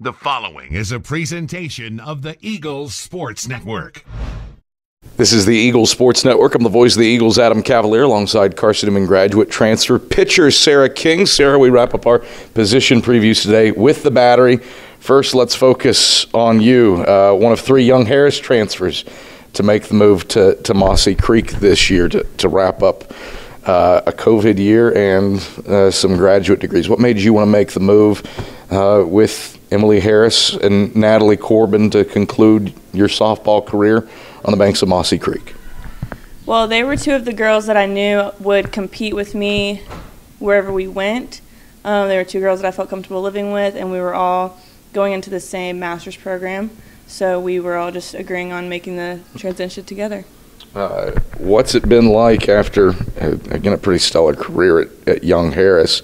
The following is a presentation of the Eagles Sports Network. This is the Eagles Sports Network. I'm the voice of the Eagles, Adam Cavalier, alongside Carson-Newman graduate transfer pitcher Sara King. Sara, we wrap up our position previews today with the Battery. First, let's focus on you, one of three Young Harris transfers to make the move to Mossy Creek this year to wrap up a COVID year and some graduate degrees. What made you want to make the move with Emily Harris and Natalie Corbin to conclude your softball career on the banks of Mossy Creek? Well, they were two of the girls that I knew would compete with me wherever we went. They were two girls that I felt comfortable living with, and we were all going into the same master's program. So we were all just agreeing on making the transition together. What's it been like after, again, a pretty stellar career at Young Harris,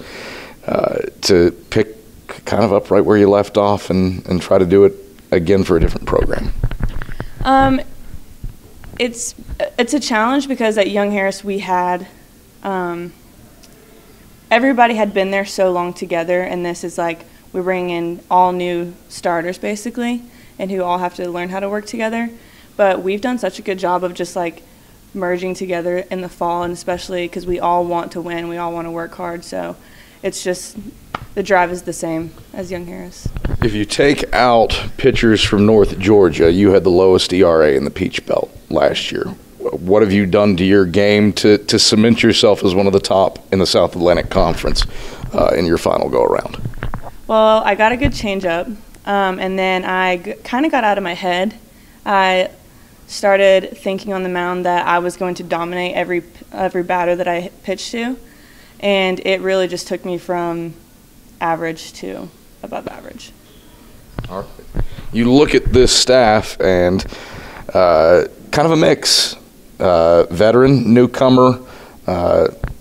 to pick kind of up right where you left off and try to do it again for a different program? It's a challenge because at Young Harris we had everybody had been there so long together, and this is like we bring in all new starters basically, and who all have to learn how to work together. But we've done such a good job of just like merging together in the fall, and especially because we all want to win, we all want to work hard. So it's just the drive is the same as Young Harris. If you take out pitchers from North Georgia, you had the lowest ERA in the Peach Belt last year. What have you done to your game to cement yourself as one of the top in the South Atlantic Conference in your final go-around? Well, I got a good changeup, and then I kind of got out of my head. I started thinking on the mound that I was going to dominate every batter that I pitched to, and it really just took me from average to above average. All right. You look at this staff and kind of a mix. Veteran, newcomer,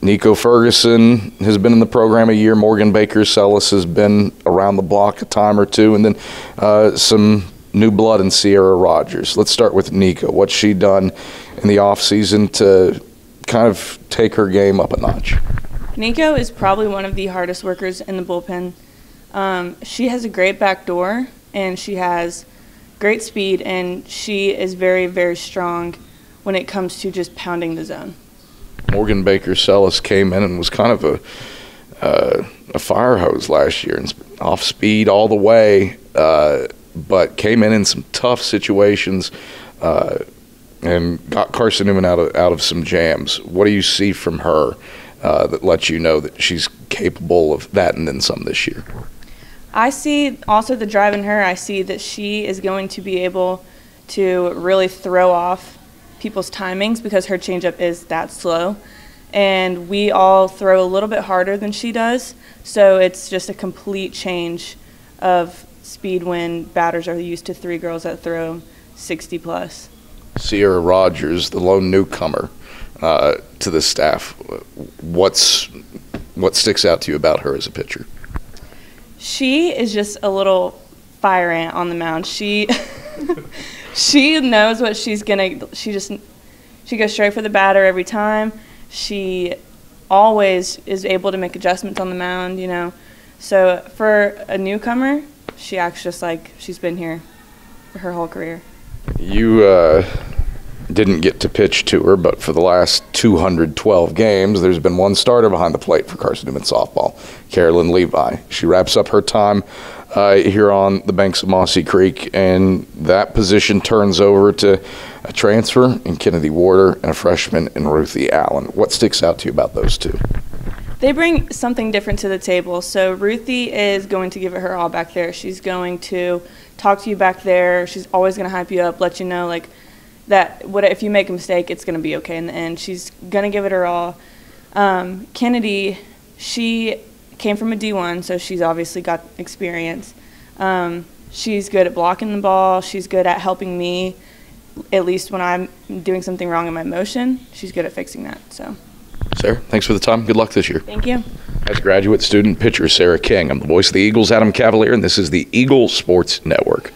Nico Ferguson has been in the program a year. Morgan Baker-Sellis has been around the block a time or two. And then some new blood in Sierra Rogers. Let's start with Nico. What's she done in the offseason to kind of take her game up a notch? Nico is probably one of the hardest workers in the bullpen. She has a great back door, and she has great speed, and she is very, very strong when it comes to just pounding the zone. Morgan Baker-Sellis came in and was kind of a fire hose last year, and off speed all the way, but came in some tough situations and got Carson-Newman out of some jams. What do you see from her that lets you know that she's capable of that and then some this year? I see also the drive in her. I see that she is going to be able to really throw off people's timings because her changeup is that slow. And we all throw a little bit harder than she does, so it's just a complete change of speed when batters are used to three girls that throw 60 plus. Sierra Rogers, the lone newcomer to the staff, what sticks out to you about her as a pitcher? She is just a little fire ant on the mound. She knows what she's gonna. She goes straight for the batter every time. She always is able to make adjustments on the mound, you know. So for a newcomer, she acts just like she's been here for her whole career. You didn't get to pitch to her, but for the last 212 games, there's been one starter behind the plate for Carson-Newman Softball, Carolyn Levi. She wraps up her time here on the banks of Mossy Creek, and that position turns over to a transfer in Kennedy Warder and a freshman in Ruthie Allen. What sticks out to you about those two? They bring something different to the table. So Ruthie is going to give it her all back there. She's going to talk to you back there. She's always going to hype you up, let you know like that if you make a mistake, it's going to be okay in the end. She's going to give it her all. Kennedy, she came from a D1, so she's obviously got experience. She's good at blocking the ball. She's good at helping me, at least when I'm doing something wrong in my motion. She's good at fixing that. So, Sara, thanks for the time. Good luck this year. Thank you. As graduate student pitcher Sara King, I'm the voice of the Eagles, Adam Cavalier, and this is the Eagle Sports Network.